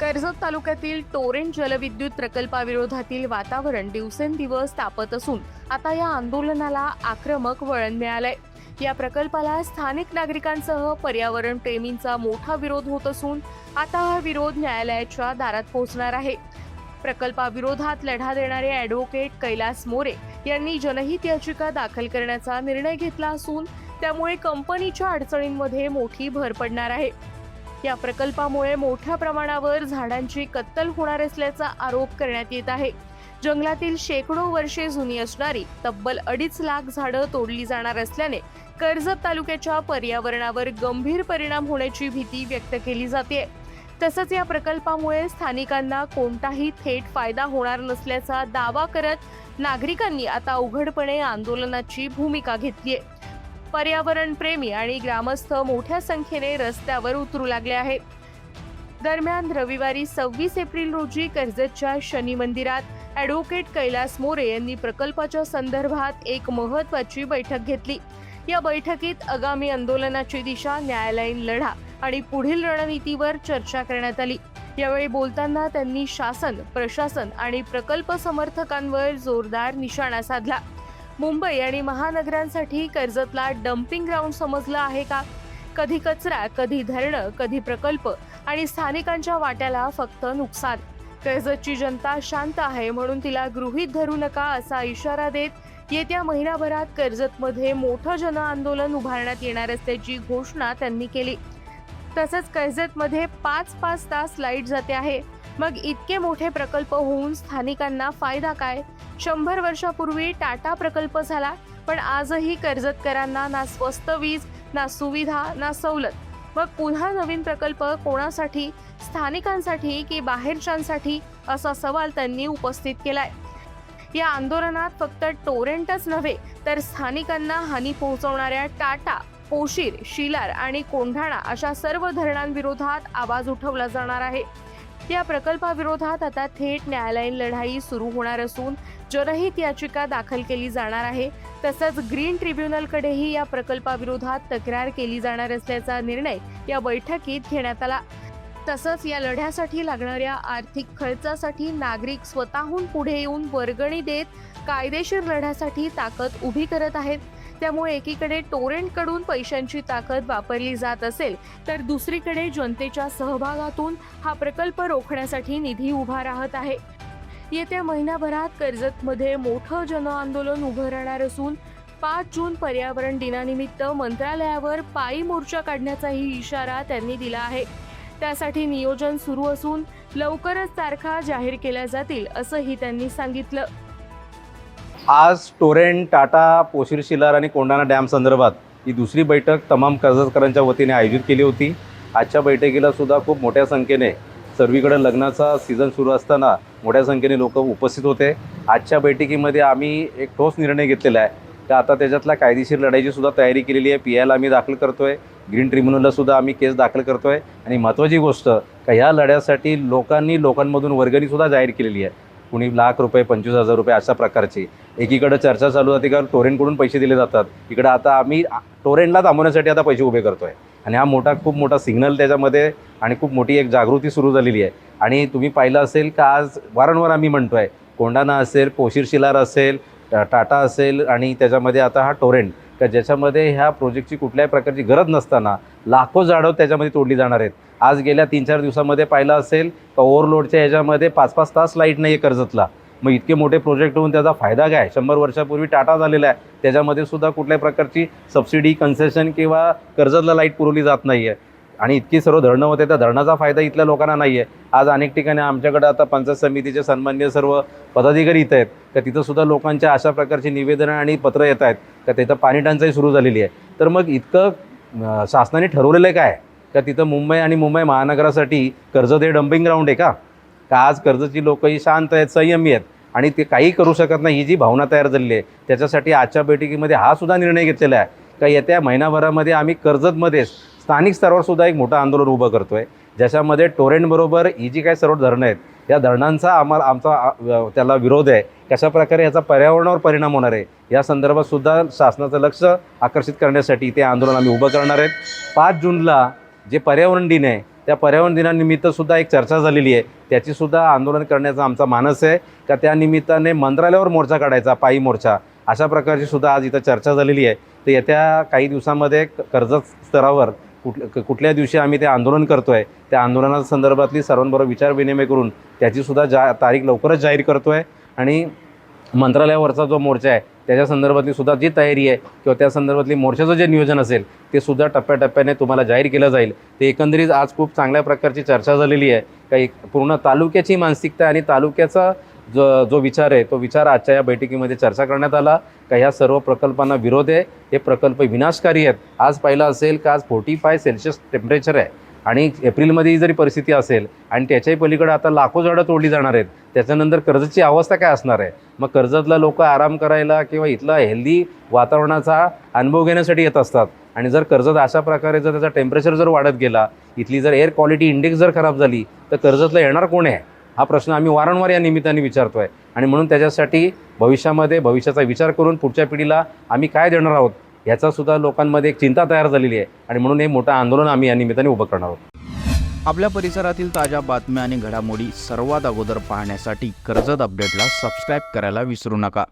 कर्जत तालुक्यातील टोरेंट जलविद्युत प्रकल्पाविरोधातील वातावरण दिवसेंदिवस तापत असून आता या आंदोलनाला आक्रमक वळण मिळालंय। या प्रकल्पाला स्थानिक नागरिकांसह पर्यावरण प्रेमींचा मोठा विरोध होत असून आता हा विरोध न्यायालयाच्या दारात पोहोचणार आहे। प्रकल्पाविरोधात लढा देणारे ॲडव्होकेट कैलास मोरे यांनी जनहित याचिका दाखल करण्याचा निर्णय घेतला असून त्यामुळे कंपनीच्या अडचणींमध्ये मोठी भर पडणार आहे। या प्रकल्पामुळे मोठ्या प्रमाणावर झाडांची कत्तल होणार असल्याचा आरोप करण्यात येत आहे। जंगलातील शेकडो वर्षे जुनी असणारी तब्बल 2.5 लाख झाडं तोडली जाणार असल्याने कर्जत तालुक्याच्या पर्यावरणावर गंभीर परिणाम होण्याची भीती व्यक्त केली जाते। तसंच या प्रकल्पामुळे स्थानिकांना कोणताही थेट फायदा होणार नसल्याचा दावा करत नागरिकांनी आता उघडपणे आंदोलनाची भूमिका घेतली आहे। पर्यावरण प्रेमी आणि ग्रामस्थ मोठ्या संख्येने रस्त्यावर उतरू लागले आहेत। दरम्यान रविवारी 26 एप्रिल रोजी कर्जतच्या शनी मंदिरात ॲडव्होकेट कैलास मोरे यांनी प्रकल्पाच्या संदर्भात एक महत्त्वाची बैठक घेतली। या बैठकीत आगामी आंदोलनाची दिशा, न्यायालयीन लढा आणि पुढील रणनीतीवर चर्चा करण्यात आली। यावेळी बोलताना त्यांनी शासन, प्रशासन आणि प्रकल्प समर्थकांवर जोरदार निशाणा साधला। मुंबई आणि महानगरांसाठी कर्जतला डम्पिंग ग्राउंड समजलं आहे का? कधी कचरा, कधी धरणं, कधी प्रकल्प आणि स्थानिकांच्या वाट्याला फक्त नुकसान। कर्जतची जनता शांत आहे म्हणून तिला गृहीत धरू नका असा इशारा देत येत्या महिनाभरात कर्जतमध्ये मोठं जन आंदोलन उभारण्यात येणार असल्याची घोषणा त्यांनी केली। तसंच कर्जतमध्ये 5-5 तास लाईट जाते आहे, मग इतके मोठे प्रकल्प होऊन स्थानिकांना फायदा काय? 100 वर्षापूर्वी टाटा प्रकल्प झाला, पण आजही कर्जतकरांना ना स्वस्त वीज, ना सुविधा, ना सवलत। मग पुन्हा नवीन प्रकल्प कोणासाठी? स्थानिकांसाठी की बाहेरच्यांसाठी असा सवाल त्यांनी उपस्थित केलाय। या आंदोलनात फक्त टोरेंटच नव्हे तर स्थानिकांना हानी पोहोचवणाऱ्या टाटा, पोशीर, शिलार आणि कोंढाणा अशा सर्व धरणांविरोधात आवाज उठवला जाणार आहे। या प्रकल्पाविरोधात आता थेट न्यायालयीन लढाई सुरू होणार असून जनहित याचिका दाखल केली जाणार आहे। तसंच ग्रीन ट्रिब्युनलकडेही या प्रकल्पाविरोधात तक्रार केली जाणार असल्याचा निर्णय या बैठकीत घेण्यात आला। तसंच या लढ्यासाठी लागणाऱ्या आर्थिक खर्चासाठी नागरिक स्वतःहून पुढे येऊन वर्गणी देत कायदेशीर लढ्यासाठी ताकद उभी करत आहेत। त्यामुळे एकीकडे टोरेंटकडून पैशांची ताकद वापरली जात असेल तर दुसरीकडे जनतेच्या सहभागातून हा प्रकल्प रोखण्यासाठी निधी उभा राहत आहे। येत्या महिनाभरात कर्जतमध्ये मोठं जन आंदोलन उभं राहणार असून 5 जून पर्यावरण दिनानिमित्त मंत्रालयावर पायी मोर्चा काढण्याचाही इशारा त्यांनी दिला आहे। त्यासाठी नियोजन सुरू असून लवकरच तारखा जाहीर केल्या जातील असंही त्यांनी सांगितलं। आज टोरेंट, टाटा, पोशीर, शिलार आणि कोंढाणा डॅम संदर्भात ही दुसरी बैठक तमाम कर्जतकरांच्या वतीने आयोजित केली होती। आजच्या बैठकीला सुद्धा खूप मोठ्या संख्येने, सर्वीकडे लग्नाचा सीझन सुरू असताना मोठ्या संख्येने लोक उपस्थित होते। आजच्या बैठकीमध्ये आम्ही एक ठोस निर्णय घेतलेला आहे की आता त्याच्यातल्या कायदेशीर लढाईची सुद्धा तयारी केलेली आहे। PI आम्ही दाखल करतोय, ग्रीन ट्रिब्युनलला सुद्धा आम्ही केस दाखल करतोय आणि महत्त्वाची गोष्ट का ह्या लढ्यासाठी लोकांमधून वर्गणी सुद्धा जाहीर केलेली आहे। कुणी ₹1,00,000, ₹25,000 अशा प्रकारची एकीकडे चर्चा चालू होती का टोरेंटकडून पैसे दिले जातात, इकडे आता आम्ही टोरेंटला थांबवण्यासाठी आता पैसे उभे करतोय आणि हा खूप मोठा सिग्नल त्याच्यामध्ये आणि खूप मोठी एक जागृती सुरू झालेली आहे। आणि तुम्ही पाहिलं असेल का आज वारंवार आम्ही म्हणतोय, कोंढाणा असेल, पोशीर, शिलार असेल, टाटा असेल आणि त्याच्यामध्ये आता हा टोरेंट का ज्याच्यामध्ये ह्या प्रोजेक्टची कुठल्याही प्रकारची गरज नसताना लाखो झाडं त्याच्यामध्ये तोडली जाणार आहेत। आज गेल्या 3-4 दिवसामध्ये पाहिलं असेल का ओव्हरलोडच्या ह्याच्यामध्ये 5-5 तास लाईट नाही आहे कर्जतला। मग इतके मोठे प्रोजेक्ट होऊन त्याचा फायदा काय? 100 वर्षापूर्वी टाटा झालेला आहे, त्याच्यामध्ये सुद्धा कुठल्याही प्रकारची सबसिडी, कन्सेशन किंवा कर्जतला लाईट पुरवली जात नाही आहे आणि इतकी सर्व धरणं होते, त्या धरणाचा फायदा इथल्या लोकांना नाही आहे। आज अनेक ठिकाणी आमच्याकडे आता पंचायत समितीचे सन्माननीय सर्व पदाधिकारी इथं आहेत का तिथं सुद्धा लोकांच्या अशा प्रकारची निवेदनं आणि पत्र येत आहेत का तिथं पाणी टंचाई सुरू झालेली आहे। तर मग इतकं शासनाने ठरवलेलं आहे काय का तिथं मुंबई आणि मुंबई महानगरासाठी कर्जत हे डम्पिंग ग्राउंड आहे का? आज कर्जतची लोक ही शांत आहेत, संयमी आहेत आणि ते काही करू शकत नाही, ही जी भावना तयार झालेली आहे त्याच्यासाठी आजच्या बैठकीमध्ये हा सुद्धा निर्णय घेतलेला आहे का येत्या महिनाभरामध्ये आम्ही कर्जतमध्ये स्थानिक स्तरावर सुद्धा एक मोठं आंदोलन उभं करतोय, ज्याच्यामध्ये टोरेंटबरोबर ही जी काही सर्व धरणं आहेत या धरणांचा आमचा त्याला विरोध आहे। कशा प्रकारे याचा पर्यावरणावर परिणाम होणार आहे या संदर्भात सुद्धा शासनाचं लक्ष आकर्षित करण्यासाठी ते आंदोलन आम्ही उभं करणार आहेत। 5 जूनला जे पर्यावरण दिन आहे त्या पर्यावरण दिनानिमित्त सुद्धा एक चर्चा झालेली आहे, त्याचीसुद्धा आंदोलन करण्याचा आमचा मानस आहे का त्या निमित्ताने मंत्रालयावर मोर्चा काढायचा, पायी मोर्चा, अशा प्रकारची सुद्धा आज इथं चर्चा झालेली आहे. तर येत्या काही दिवसामध्ये कर्जत स्तरावर कुठल्या दिवशी आम्ही ते आंदोलन करतो आहे, त्या आंदोलनासंदर्भातली सर्वांबरोबर विचारविनिमय करून त्याचीसुद्धा तारीख लवकरच जाहीर करतो आहे. आणि मंत्रालयावरचा जो मोर्चा आहे त्याच्या संदर्भातली सुद्धा जी तयारी आहे किंवा त्या संदर्भातली मोर्चाचं जे नियोजन असेल ते सुद्धा टप्प्याटप्प्याने तुम्हाला जाहीर केलं जाईल. ते एकंदरीत आज खूप चांगल्या प्रकारची चर्चा झालेली आहे. काही पूर्ण तालुक्याची मानसिकता आणि तालुक्याचा जो विचार आहे तो विचार आजच्या या बैठकीमध्ये चर्चा करण्यात आला का ह्या सर्व प्रकल्पांना विरोध आहे, हे प्रकल्प विनाशकारी आहेत. आज पाहिलं असेल का आज 45 सेल्सिअस टेम्परेचर आहे आणि एप्रिलमध्ये ही जरी परिस्थिती असेल आणि त्याच्याही पलीकडे आता लाखो झाडं तोडली जाणार आहेत, त्याच्यानंतर कर्जतची अवस्था काय असणार आहे. मग कर्जतला लोक आराम करायला किंवा इथला हेल्दी वातावरणाचा अनुभव घेण्यासाठी येत असतात आणि जर कर्जत अशा प्रकारे जर त्याचा टेम्परेचर जर वाढत गेला, इथली जर एअर क्वालिटी इंडेक्स जर खराब झाली तर कर्जतला येणार कोण आहे, हा प्रश्न आम्ही वारंवार या निमित्ताने विचारतो आहे. आणि म्हणून त्याच्यासाठी भविष्याचा विचार करून पुढच्या पिढीला आम्ही काय देणार आहोत याचासुद्धा लोकांमध्ये एक चिंता तयार झालेली आहे आणि म्हणून हे मोठं आंदोलन आम्ही या निमित्ताने उभं करणार आहोत. आपल्या परिसरातील ताज्या बातम्या आणि घडामोडी सर्वात अगोदर पाहण्यासाठी कर्जत अपडेटला सबस्क्राईब करायला विसरू नका.